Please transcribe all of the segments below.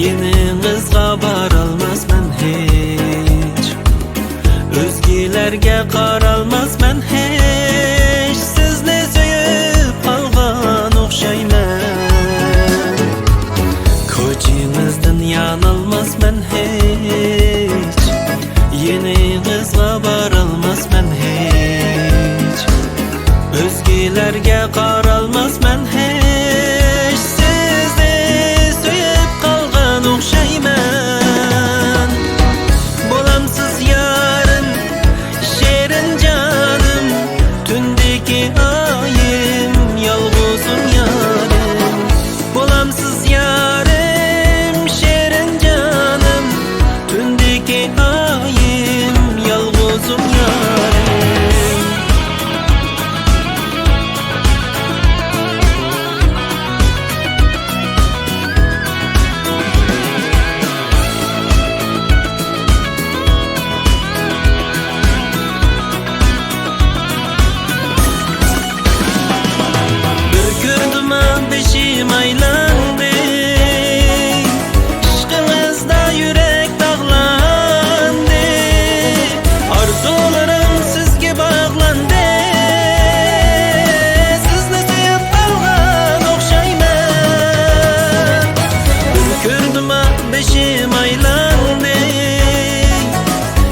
Yeni kızga baralmazman hiç, özgelerge qaralmazman hiç. Sizni söyüp qalgan oqşayman, ko'chimizdan yanılmazman hiç. Yeni kızga baralmazman hiç, özgelerge qaralmazman hiç. Sizni söyüp qalgan oqşayman. Bolamsız yarım, şerin canım, tündeki ayım, yalğızım yarım. Bolamsız yarım, şerin canım, tündeki ayım, yalğızım yarım. Beşim aylandı, aşkınızda yürek dağlandı. Arzularım sizge bağlandı, sizni sevip qalgan oqşayman. Bir ko'rdim beşim aylandı,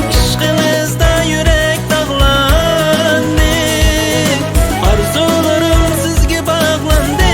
aşkınızda yürek dağlandı. Arzularım sizge bağlandı,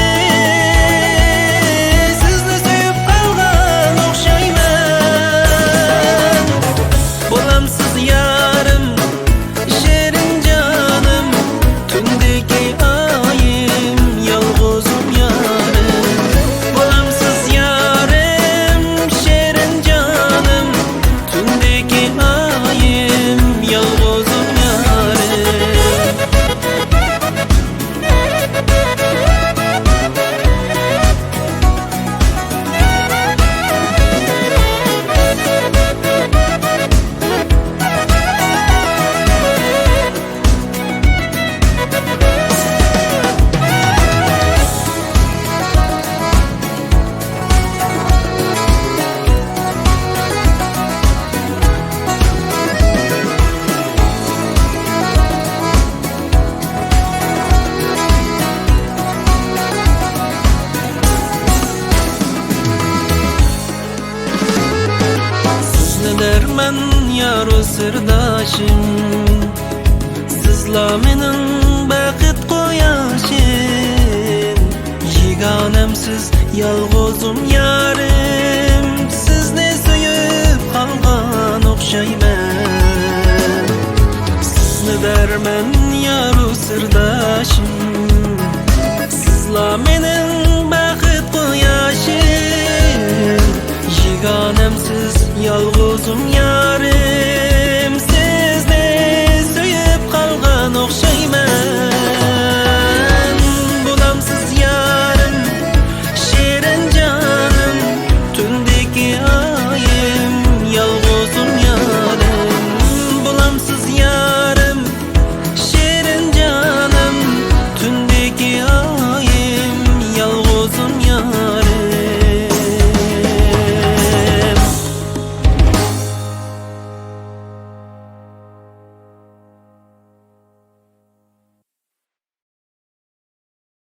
derman yaro sirdaşım. Sizla menin baqit qo'yashim, yeganemsiz yalg'izim yarim. Sizni so'yib qalgan oqshayman. Sizni derman yaro sirdaşım, sizla menin baqit qo'yashim, yeganemsiz yalg'izim yarim.